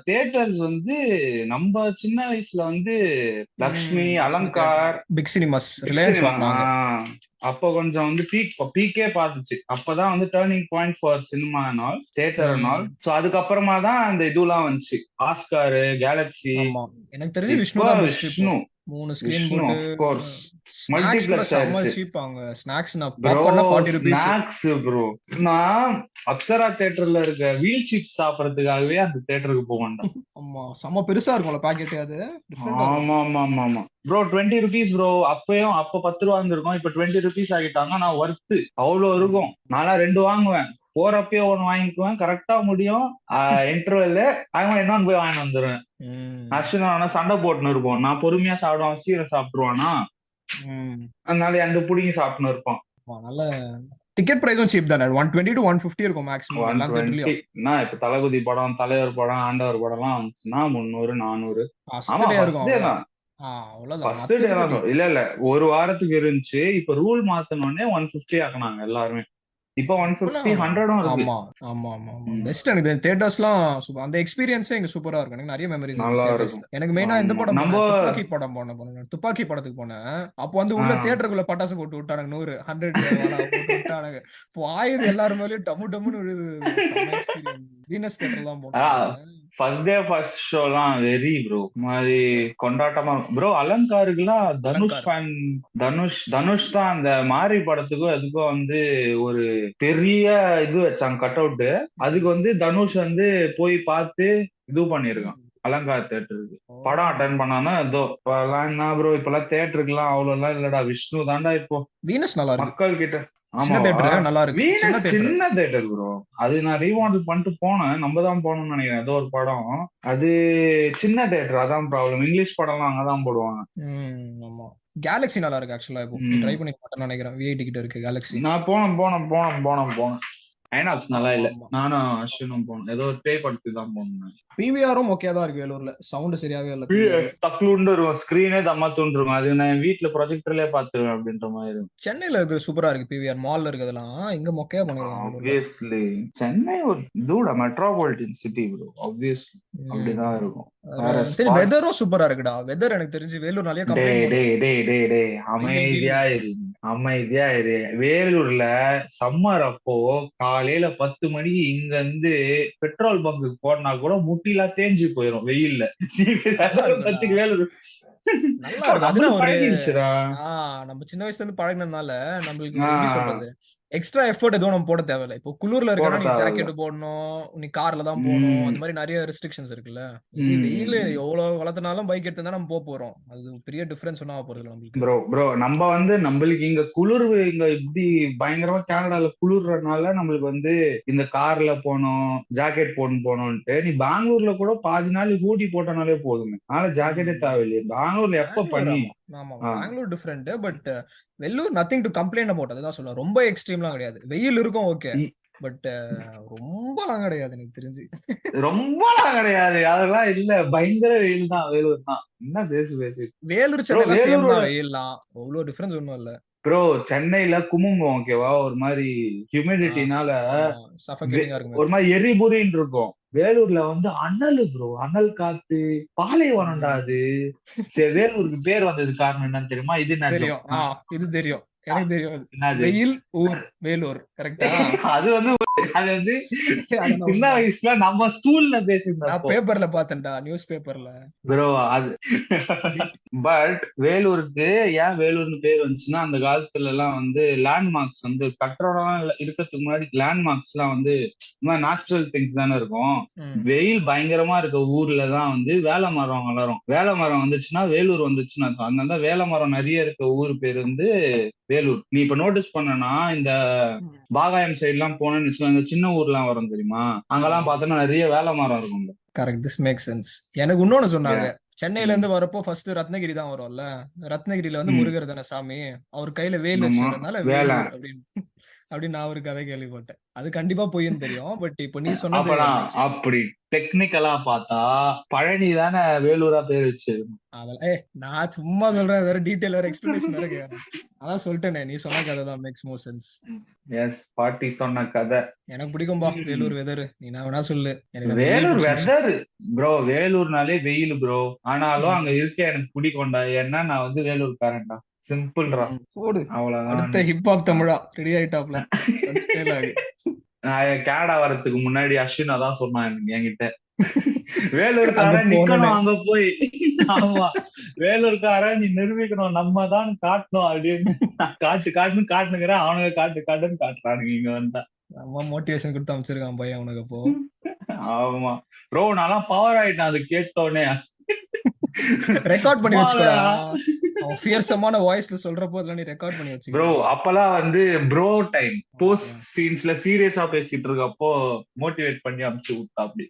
தியேட்டர்ஸ் வந்து நம்ம சின்ன வயசுல வந்து Lakshmi, Alankar, big cinemas, Reliance வாங்குனாங்க. அப்ப கொஞ்சம் வந்து பீக்கே பார்த்துச்சு. அப்பதான் வந்து turning point for cinema and all, theatre and all. So அதுக்கப்புறமா தான் அந்த இதுலாம் வந்துச்சு, ஆஸ்கார், கேலக்ஸி. எனக்கு தெரிஞ்சு விஷ்ணு 3 ஸ்கிரீன் போட்டு மல்டிப்ளெக்ஸ் சீப்பாங்க. Snacks popcorn 40 rupees. Snacks bro, நான் அப்சரா தியேட்டர்ல இருக்க வீல் சிப்ஸ் சாப்பிடறதுக்காகவே அந்த தியேட்டருக்கு போக மாட்டேன். ஆமா, செம பெருசா இருக்கும்ல பாக்கெட் அது. ஆமா ஆமா ஆமா ஆமா ப்ரோ, 20 ரூபீஸ் ப்ரோ. அப்ப 10 ரூபா இருந்திருக்கும், இப்ப 20 ரூபீஸ் ஆகிட்டாங்க. நான் ஒர்த்து அவ்வளவு இருக்கும். நான்லாம் 2 வாங்குவேன், போறப்பயே 1 வாங்கிக்குவேன், கரெக்டா முடியும் இன்டர்வெல் அவன் என்னன்னு போய் வாங்கிட்டு வந்துருவேன். அஸ்வினா சண்டை போட்டுன்னு இருப்போம், நான் பொறுமையா சாப்பிடுவான், சீரை சாப்பிட்டுருவானா, அதனால அந்த புடிங்கி சாப்பிட்டுன்னு இருப்பான். நல்ல டிக்கெட் பிரைஸும் சீப் தானே, 120 to 150 இருக்கும் மேக்ஸிமம். 120. நான் இப்ப தளபதி படம், தலைவர் படம், ஆண்டவர் படம் எல்லாம் வந்துச்சுன்னா 300 400. இல்ல ஒரு வாரத்துக்கு இருந்துச்சு, இப்ப ரூல் மாத்தனோடனே 150 ஆக்குனாங்க எல்லாருமே. இப்போ இப்போலாம் 150 100ம் இருக்கு. ஆமா ஆமா ஆமா ஆமா பெஸ்ட். எனக்கு தேட்டர்ஸ்லாம் அந்த எக்ஸ்பீரியன்ஸே இங்க சூப்பரா இருக்கும். எனக்கு நிறைய மெமரிஸ் இருக்கு நல்லா தேட்டர்ஸ்ல. இருக்கும். எனக்கு மெயினா இந்த ஆமா படம் நம்ம போனேன், துப்பாக்கி படம் போனேன். துப்பாக்கி படத்துக்கு போனேன். அப்போ வந்து உள்ள தியேட்டருக்குள்ள பட்டாசு போட்டு விட்டானுங்க. 100 வாலா போட்டு விட்டானுங்க. வாயுது எல்லாரும் மேலயும் டம்மு டம்முன்னு விழுது. செம்ம எக்ஸ்பீரியன்ஸ். வீனஸ் தியேட்டர் தான் போனோம் நாங்க. ஃபர்ஸ்ட் டே ஃபர்ஸ்ட் ஷோலாம் வெரி ப்ரோ மாதிரி கொண்டாட்டமா ப்ரோ. அலங்காருக்குலாம் தனுஷ் அலங்கார் ஃபேன். தனுஷ் தான் அந்த மாரி படத்துக்கும் அதுக்கும் வந்து ஒரு பெரிய இது வச்சாங்க கட் அவுட். அதுக்கு வந்து தனுஷ் வந்து போய் பார்த்து இது பண்ணிருக்கான் அலங்கார் தேட்டருக்கு. படம் அட்டன் பண்ணானா ஏதோ இப்பெல்லாம் என்ன ப்ரோ, இப்பெல்லாம் தேட்டருக்குலாம் அவ்வளவு எல்லாம் இல்லடா. விஷ்ணு தாண்டா இப்போ வீனஸ் நல்லா இருக்கு. மக்கள் கிட்ட. சின்ன ஆமாவா? தேட்டர் நல்லா இருக்கு. சின்ன வீனஸ் தேட்டர். சின்ன தேட்டர் ப்ரோ. அது நான் ரீவாண்ட் பண்ணிட்டு போனேன். நம்ம தான் போனோம்னு நினைக்கிறேன் ஏதோ ஒரு படம். அது சின்ன தேட்டர், அதான் ப்ராப்ளம். இங்கிலீஷ் படம்லாம் அங்கதான் போடுவாங்க. ஆமா. கேலக்ஸி நல்லா இருக்கு ஆக்சுவலா. இப்போ நீ ட்ரை பண்ணி மாட்டேன்னு நினைக்கிறேன். விஐ டிக்கெட் இருக்கு கேலக்ஸி. நான் போனேன். ஐநாக்ஸ் நல்லா ஆமா இல்ல. ஆமா. நானும் அஸ்வினும் போனோம். ஏதோ பேய் படத்துக்கு தான் போனேன். பிவிஆரும் ஓகே தான் இருக்கு வேலூர்ல. சவுண்ட் சரியாவே இல்ல பிவிஆர்ல. தக்குண்டு இருக்கும், ஸ்கிரீனே தம்மா தூண்டிருக்கும். அது நான் வீட்டுல ப்ரொஜெக்டர்லயே பாத்துருவேன் அப்படின்ற மாதிரி இருக்கும். சென்னையில இருக்கு சூப்பரா இருக்கு பிவிஆர். மால்ல இருக்கிறதெல்லாம் இங்க மொக்கையா பண்ணிருக்காங்க வேலூர்ல. ஆப்வியஸ்லி சென்னை ஒரு தூட மெட்ரோபாலிட்டன் சிட்டி ப்ரோ. ஆப்வியஸ்லி அப்படிதான் இருக்கும். வேற ஸ்பாட்ஸ். வெதரும் சூப்பரா இருக்குடா. வெதர் எனக்கு தெரிஞ்சு வேலூர் நிறைய டே கம்ப்ளைண்ட் டே பண்ணுவோம். டே டே டே வெயில் அமைதியா கில்னு. இரு. அமைதியா இரு. வேலூர்ல சம்மர் அப்போ காலையில 10 மணிக்கு இங்க இருந்து பெட்ரோல் பங்குக்கு போனா கூட முட்டிலாம் தேஞ்சு போயிரும் வெயில்ல. நல்லா இருக்குடா. பத்துக்கு வேலூர் நல்லா இருக்கு. அதுனா நம்மளுக்கு ஒரு பழகிருச்சுடா. நம்ம சின்ன வயசுல இருந்து பழகினதுனால நம்மளுக்கு எப்படி சொல்றது, எக்ஸ்ட்ரா எஃபர்ட் எதுவும் நம்ம போட தேவையில்ல. இப்போ குளிர்ல போட இருக்கனா நீ தேவையில்ல. ஜாக்கெட் போடணும், நீ கார்ல தான் போகணும். அந்த உம் மாதிரி நிறைய ரெஸ்ட்ரிக்ஷன்ஸ் இருக்குல்ல. நீ வெயில் உம் எவ்வளவு வளர்த்தனாலும் பைக் எடுத்து தான் நம்ம போறோம். அது பெரிய டிஃபரன்ஸ் ஒன்றும் ஆக போறது நம்மளுக்கு. ப்ரோ நம்ம வந்து நம்மளுக்கு இங்க குளிர் இங்க இப்படி பயங்கரமா கனடால குளிர்றதுனால நம்மளுக்கு வந்து இந்த கார்ல போனோம் ஜாக்கெட் போனோம்ட்டு. நீ பெங்களூர்ல கூட பாதி நாள் ஊட்டி போட்டனாலே போதுங்க. அதனால ஜாக்கெட்டே தேவையில்லையே. பெங்களூர்ல எப்ப பெங்களூர் பண்ணி ஆமா Bangalore different. But Vellore nothing to complaint about. அதுதான் சொல்லுவேன். ரொம்ப எக்ஸ்ட்ரீம்லாம் கிடையாது. வெயில் இருக்கும் ஓகே, பட் ரொம்பலாம் கிடையாது எனக்கு தெரிஞ்சு. ரொம்பலாம் கிடையாது, அதெல்லாம் இல்ல. பயங்கர வெயில் தான் வேலூர் தான். என்ன பேசி வேலூர் சென்னை சேம் தான். வெயில்லாம் அவ்வளவு டிஃபரன்ஸ் ஒன்றும் இல்ல ப்ரோ. சென்னையில குமுங்கும் ஓகேவா, ஒரு மாதிரி ஹியூமிடிட்டினால சஃபகேட்டிங்கா இருக்கும். ஒரு மாதிரி எரிபுரின்னு இருக்கும். வேலூர்ல வந்து அனல் ப்ரோ, அனல் காத்து, பாலைவனம்டா அது. சரி, வேலூருக்கு பேர் வந்தது காரணம் என்னன்னு தெரியுமா? இது தெரியும். இது தெரியும், எனக்கு தெரியும். என்னது? வெயில் ஊர் வேலூர். கரெக்டா? அது வந்து சின்ன வயசுல நம்ம ஸ்கூல்ல பேசியிருந்தோம். பேப்பர்ல பார்த்தேன்டா, நியூஸ் பேப்பர்ல ப்ரோ. அது பட் வேலூருக்கு ஏன் வேலூர்னு பேர் வந்துச்சுன்னா, அந்த காலத்துல எல்லாம் வந்து லேண்ட்மார்க்ஸ் வந்து கட்டடம் இருக்கிறதுக்கு முன்னாடி லேண்ட்மார்க்ஸ் எல்லாம் வந்து நேச்சுரல் திங்ஸ் தானே இருக்கும். வெயில் பயங்கரமா இருக்க ஊர்ல தான் வந்து வேலை மரம் வளரும். வேலை மரம் வந்துச்சுன்னா வேலூர் வந்துச்சுன்னா அர்த்தம். அதனால வேலை மரம் நிறைய இருக்க ஊர் பேர் வந்து வேலூர். நீ இப்ப நோட்டீஸ் பண்ணனா இந்த பாகாயம் சைடு எல்லாம் போனேன்னு வச்சுக்கோங்க, இந்த சின்ன ஊர்லாம் வரும் தெரியுமா, அங்கெல்லாம் பார்த்தோன்னா நிறைய வேலை மரம் இருக்கும். Correct, this make sense. எனக்கு இன்னொன்னு சொன்னாங்க. சென்னையில இருந்து வரப்போ ஃபர்ஸ்ட் ரத்னகிரி தான் வரும்ல. ரத்னகிரியில வந்து முருகர் தானே சாமி, அவர் கையில வேல் வச்சதுனால வேலூர் அப்படின்னு நான் ஒரு கதை கேள்விப்பட்டேன். அது கண்டிப்பா பொய்ன்னு தெரியும். பட் இப்போ நீ சொன்னது அப்படி டெக்னிக்கலா பார்த்தா பழனி தானே வேலூரா பேர் வச்சு. அதெல்லாம் நான் சும்மா சொல்றேன், வேற டீடைல் வேற எக்ஸ்பிளனேஷன் வேற கேக்குறேன். அதான் சொல்லிட்டேனே, நீ சொன்ன கதை தான் மேக்ஸ் மோர் சென்ஸ். எஸ், பாட்டி சொன்ன கதை. எனக்கு பிடிக்கும்பா வேலூர் வெதர். நீ நான் வேணா சொல்லு, எனக்கு வேலூர் வெதர் ப்ரோ. வேலூர்னாலே வெயில் ப்ரோ. ஆனாலும் அங்க இருக்க எனக்கு பிடிக்கும்டா. ஏன்னா நான் வந்து வேலூர்காரன்டா. சிம்பிள்ரா. அவ்வளவுதான். அடுத்த ஹிப்ஹாப் தமிழா ரெடி ஆயிட்டாப்ல. கனடா வரதுக்கு முன்னாடி அஸ்வின் அதான் சொன்னான் என்கிட்ட, வேலூர்காரன் நிக்கணும் அங்க போய். ஆமா, வேலூர்காரன் நீ நிரூபிக்கணும், நம்ம தான் காட்டணும் அப்படின்னு. காட்டுனுங்கிறேன். அவனுங்க காட்டுன்னு காட்டுறானுங்க இங்க வந்தா. அம்மா மோட்டிவேஷன் கொடுத்து அமைச்சிருக்கான் பையன் அவனுக்கு. அப்போ ஆமா ப்ரோ, நான்லாம் பவர் ஆயிட்டேன் அது கேட்டோன்னே. ரெக்கார்ட் பண்ணி வச்சுக்கோடா. அவன் ஃபியர்சமான வாய்ஸ்ல சொல்றப்போ அதெல்லாம் நீ ரெக்கார்ட் பண்ணி வச்சுக்கோ ப்ரோ. அப்பலாம் வந்து ப்ரோ டைம் போஸ்ட் சீன்ஸ்ல சீரியஸா பேசிட்டு இருக்கப்போ மோட்டிவேட் பண்ணி அனுப்பிச்சு விட்டா அப்படி.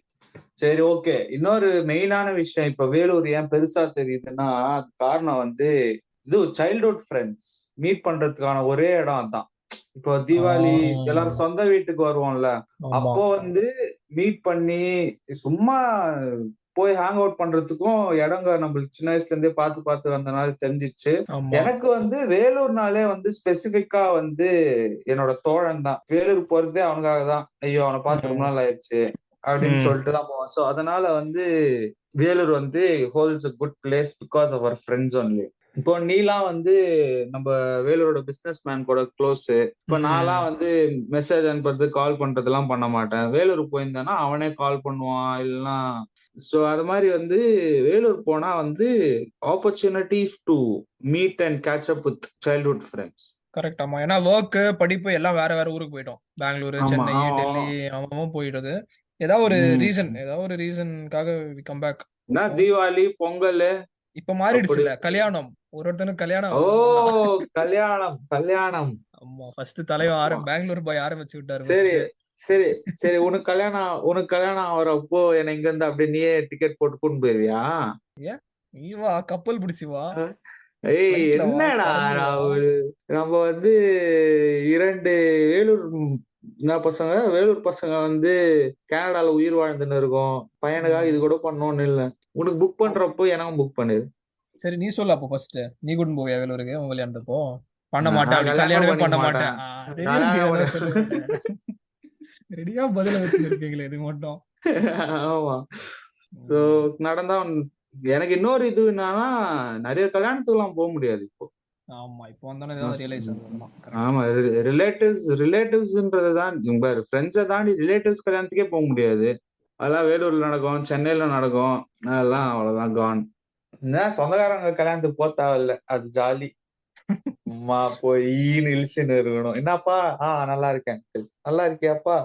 சரி, ஓகே. இன்னொரு மெயினான விஷயம், இப்ப வேலூர் ஏன் பெருசா தெரியுதுன்னா அது காரணம் வந்து இது சைல்ட்ஹுட் ஃப்ரெண்ட்ஸ் மீட் பண்றதுக்கான ஒரே இடம் அதான். இப்போ தீபாவளி எல்லாரும் சொந்த வீட்டுக்கு வருவோம்ல, அப்போ வந்து மீட் பண்ணி சும்மா போய் ஹேங் அவுட் பண்றதுக்கும் இடங்க நம்மளுக்கு சின்ன வயசுல இருந்தே பார்த்து வந்தனால தெரிஞ்சிச்சு. ஆமா. எனக்கு வந்து வேலூர்னாலே வந்து ஸ்பெசிபிக்கா வந்து என்னோட தோழன் தான். வேலூர் போறதே அவனுக்காக தான். ஐயோ அவனை பார்த்து ரொம்ப நாள் ஆயிடுச்சு அப்படின்னு சொல்லிட்டு தான் போவான். சோ அதனால வந்து வேலூர் வந்து holds a good place because of our friends only. இப்போ நீலாம் வந்து நம்ம வேலூரோட பிசினஸ் மேன் கூட க்ளோஸ். இப்போ நான்லாம் வந்து மெசேஜ் அனுப்புறது கால் பண்றதெல்லாம் பண்ண மாட்டேன். வேலூர் போயிருந்தேன்னா அவனே கால் பண்ணுவான் இல்லைன்னா. ஸோ அது மாதிரி வந்து வேலூர் போனா வந்து opportunities to meet and catch up with childhood friends. Correct. ஆமா. ஏன்னா ஒர்க் படிப்பு எல்லாம் வேற வேற ஊருக்கு போயிட்டோம். பெங்களூரு, ஆமா சென்னை, டெல்லி அவன் போயிடுது. ஏதாவது ஒரு ரீசனுக்காக கம் பேக். தீபாவளி பொங்கல் இப்ப மாறிடுச்சுல கல்யாணம். ஒருத்தனுக்கு கல்யாணம். ஓ கல்யாணம் கல்யாணம். ஆமா ஃபர்ஸ்ட் தலைவன் பெங்களூர் போய் ஆரம்பிச்சு விட்டாரு. சரி சரி சரி உனக்கு கல்யாணம் ஆகிறப்போ என்ன இங்க இருந்து அப்படியே நீயே டிக்கெட் போட்டு கூட்டு போயிருவியா? ஏன் நீ வா, கப்பல் பிடிச்சி வா. ஏய் என்னடா நம்ம வந்து 2 வேலூர் பசங்க வந்து கனடால உயிர் வாழ்ந்துன்னு இருக்கோம். பையனுக்காக இது கூட பண்ணோம்னு இல்ல. உனக்கு புக் பண்றப்போ எனக்கும் புக் பண்ணிரு. சரி நீ சொல்லு அப்போ ஃபர்ஸ்ட். நீ கூட்டு போவியா வேலூருக்கு உன் கல்யாணத்தப்போ? பண்ண நான் மாட்டேன், கல்யாணம் கல்யாணமே பண்ணிக்க பண்ண மாட்டேன். மாட்டேன். கல்யாணம் சொல்லுவேன். ரெடியா பதில வச்சிருக்கீங்களே இது மட்டும். ஆமா. சோ நடந்தா எனக்கு இன்னொரு இது என்னன்னா நிறைய கல்யாணத்துக்குலாம் போக முடியாது இப்போ. ஆமா இப்போ வந்தானே ரியலைஸ் ஆகும். ஆமா ரிலேட்டிவ்ஸ்ன்றது தான் பாரு. ஃப்ரெண்ட்ஸை தாண்டி ரிலேட்டிவ்ஸ் கல்யாணத்துக்கே போக முடியாது. அதெல்லாம் வேலூர்ல நடக்கும், சென்னையில நடக்கும். அதெல்லாம் அவ்வளவுதான் கான். சொந்தக்காரங்க கல்யாணத்துக்கு போக தேவையில்ல, அது ஜாலி. அம்மா போய் இழிச்சுன்னு இருக்கணும். என்னப்பா நல்லா இருக்கேன். நல்லா இருக்கியாப்பா?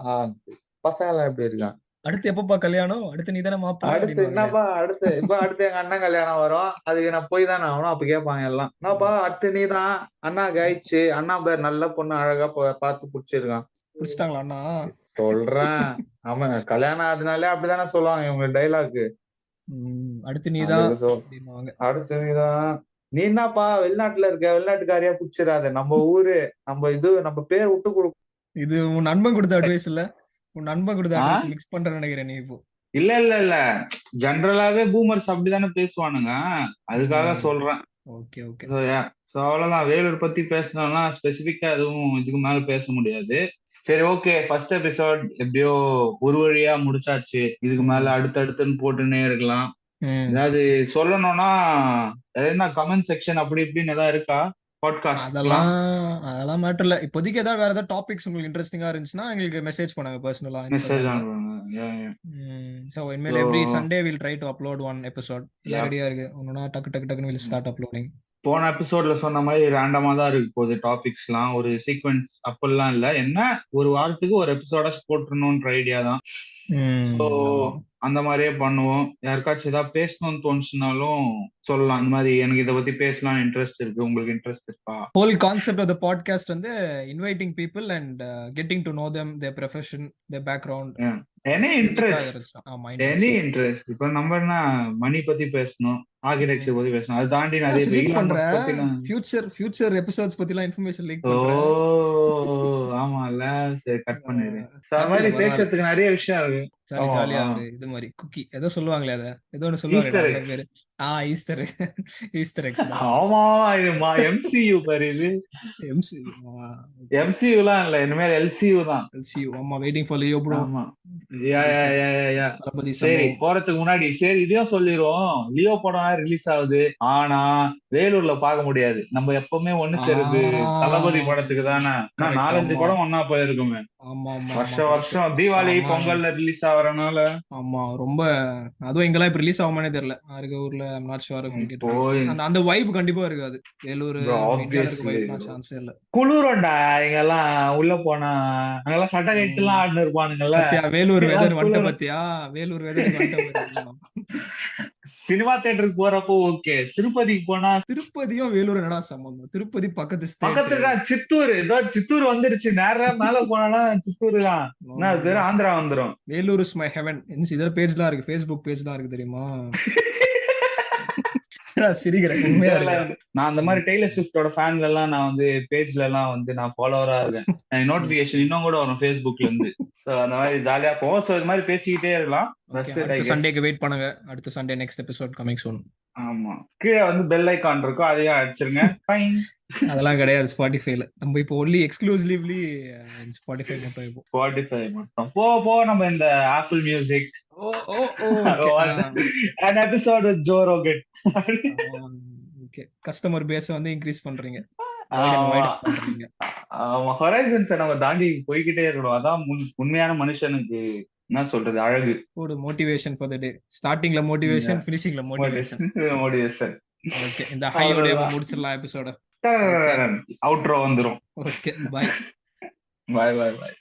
பசங்க எல்லாம் எப்படி இருக்கான்? அடுத்து எப்பப்பா கல்யாணம்? அடுத்து நீ தானே மாப்பிள்ளை? அடுத்து என்னப்பா? அடுத்து எங்க அண்ணன் கல்யாணம் வரும். அதுக்கு நான் போய் தானே ஆகணும். அப்ப கேட்பாங்க எல்லாம், என்னப்பா அடுத்து நீதான் அண்ணா காய்ச்சி அண்ணா பேர் நல்ல பொண்ணு அழகா பார்த்து புடிச்சிருக்கான். புடிச்சிட்டாங்களா அண்ணா? சொல்றேன். ஆமா கல்யாணம் ஆகுதுனாலே அப்படிதானே சொல்லுவாங்க இவங்க டைலாக். அடுத்து நீதான். அடுத்து நீதான். நீ என்னப்பா வெளிநாட்டுல இருக்க? வெளிநாட்டுக்காரியா புடிச்சிடாத. நம்ம ஊரு நம்ம பேர் விட்டு கொடுக்கும். இது உன் நண்பன் கொடுத்த அட்வைஸ் இல்ல? உன் நண்பன் கொடுத்த அட்வைஸ் மிக்ஸ் பண்ற நினைக்கிறேன் நீ இப்போ. இல்ல ஜெனரலாவே பூமர்ஸ் அப்படிதானே பேசுவானுங்க. அதுக்காக சொல்றேன். Okay okay. சோ அவ்வளவுதான். வேலூர் பத்தி பேசணும்னா ஸ்பெசிபிக்கா எதுவும் இதுக்கு மேல பேச முடியாது. சரி ஓகே ஃபர்ஸ்ட் எபிசோட் எப்படியோ ஒரு வழியா முடிச்சாச்சு. இதுக்கு மேல அடுத்தடுத்துன்னு போட்டுன்னே இருக்கலாம். ஏதாவது சொல்லணும்னா என்ன கமெண்ட் செக்ஷன் அப்படி இப்படின்னு ஏதாவது இருக்கா? அதெல்லாம் மேட்டர் இல்ல. இப்போதைக்கு ஏதாவது வேற ஏதாவது டாபிக்ஸ் உங்களுக்கு இன்ட்ரெஸ்டிங்கா இருந்துச்சுன்னா எங்களுக்கு மெசேஜ் பண்ணுங்க பர்சனலா. சோ இனிமேல் every Sunday will try to upload one episode. ரெடியா இருக்கு. ஒண்ணுனா டக்கு வில் ஸ்டார்ட் அப்லோடிங். போன எபிசோட்ல சொன்ன மாதிரி ரேண்டமா தான் இருக்கு போகுது டாபிக்ஸ்லாம். ஒரு சீக்வென்ஸ் அப்படிலாம் இல்ல. என்ன ஒரு வாரத்துக்கு ஒரு எபிசோட போட்டுறணும்ன்ற ஐடியா தான். சோ அந்த மாதிரியே பண்ணுவோம். யாருக்காச்சும் ஏதாவது பேசணும்னு தோணுச்சுனாலும் சொல்லலாம். அந்த மாதிரி எனக்கு இதை பத்தி பேசலாம் இன்ட்ரெஸ்ட் இருக்கு, உங்களுக்கு இன்ட்ரெஸ்ட் இருக்கா? Whole concept of the podcast வந்து inviting people and getting to know them, their profession, their background. Any interest. இப்ப நம்ம என்ன மணி பத்தி பேசணும், ஆர்கிடெக்சர் பத்தி பேசணும். அது தாண்டி நிறைய ஃபியூச்சர் எபிசோட்ஸ் பத்திலாம் இன்ஃபர்மேஷன் லீக் பண்றேன். ஆமால சரி கட் பண்ணிரு. அந்த மாதிரி பேசுறதுக்கு நிறைய விஷயம் இருக்கு. ஜாலியா இது மாதிரி குக்கி ஏதோ சொல்லுவாங்களே, அத ஏதோ ஒன்னு சொல்லுவாங்க. Easter X. ஆமா இது MCU பாரு. இது MCUலாம் இல்ல, இனிமேல் LCU தான். ஆமா வெயிட்டிங் ஃபார் லியோ ப்ரோ. ஆமா சரி போறதுக்கு முன்னாடி சரி இதையும் சொல்லிடுவோம். லியோ படம் ரிலீஸ் ஆகுது. ஆனா வேலூர்ல பார்க்க முடியாது. நம்ம எப்பவுமே ஒண்ணு சேருது தளபதி படத்துக்கு தானே. 4-5 படம் ஒன்னா போயிருக்குமே வருஷம் தீபாவளி பொங்கல்ல ரிலீஸ் ஆகுறனால. ஆமா ரொம்ப அதுவும் இங்கெல்லாம் இப்ப ரிலீஸ் ஆகுமானே தெரியல. இருக்க ஊர்ல அந்த வைப் கண்டிப்பா இருக்காது. வேலூர் சான்ஸே இல்ல. குளிரண்டா இங்கெல்லாம் உள்ள போனா. அங்கெல்லாம் சட்டை கைட்டு எல்லாம் ஆடுன்னு இருப்பானுங்கல்ல. வேலூர் வெதர் வந்துட்ட பத்தியா? வேலூர் வெதர் சினிமா தியேட்டருக்கு போறப்போ ஓகே. திருப்பதிக்கு போனா திருப்பதியும் வேலூர் என்னடா சம்பந்தம்? திருப்பதி பக்கத்துல சித்தூர். ஏதோ சித்தூர் வந்துருச்சு. நேரம் மேல போனா சித்தூர் தான். என்ன பேரு ஆந்திரா வந்துரும். Vellore is my heaven. இதர் பேஜ்லாம் இருக்கு, Facebook பேஜ்லாம் இருக்கு தெரியுமா? சிரிக்கிறேன் உண்மையா இல்ல, இருக்கா? நான் அந்த மாதிரி டெய்லர் ஸ்விஃப்டோட ஃபேன்ல எல்லாம் நான் வந்து பேஜ்ல எல்லாம் வந்து நான் ஃபாலோவரா இருக்கேன். எனக்கு நோட்டிபிகேஷன் இன்னும் கூட வரும் Facebookல இருந்து. சோ அந்த மாதிரி ஜாலியா போவோம். சோ இது மாதிரி பேசிக்கிட்டே இருக்கலாம். ஓகே, That's it, I அடுத்த guess. சண்டேக்கு வெயிட் பண்ணுங்க. அடுத்த Sunday next episode coming soon. ஆமா, கீழே வந்து பெல் ஐகான் இருக்கும், அதையும் அடிச்சிருங்க. ஃபைன். அதெல்லாம் கிடையாது ஸ்பாட்டிஃபைல. நம்ம இப்போ ஒன்லி எக்ஸ்க்ளூசிவ்லி ஸ்பாட்டிஃபை மட்டும் இப்போ. Spotify மட்டும் போ நம்ம இந்த Apple music oh oh okay an episode with Joe Rogan. Okay, customer பேஸ வந்து இன்க்ரீஸ் பண்றீங்க, ஆமா பண்றீங்க. ஆமா, ஹொரைசன்ஸை நம்ம தாண்டி போய்கிட்டே இருக்கணும். அதான் உண்மையான மனுஷனுக்கு என்ன சொல்றது அழகு. ஒரு மோட்டிவேஷன் ஃபார் தி டே. ஸ்டார்டிங்ல மோட்டிவேஷன், ஃபினிஷிங்ல மோட்டிவேஷன். மோட்டிவேஷன். ஓகே, இந்த ஹையோட முடிச்சிடலாம் எபிசோட. அவுட்ரோ வந்துரும். Okay, bye bye bye by.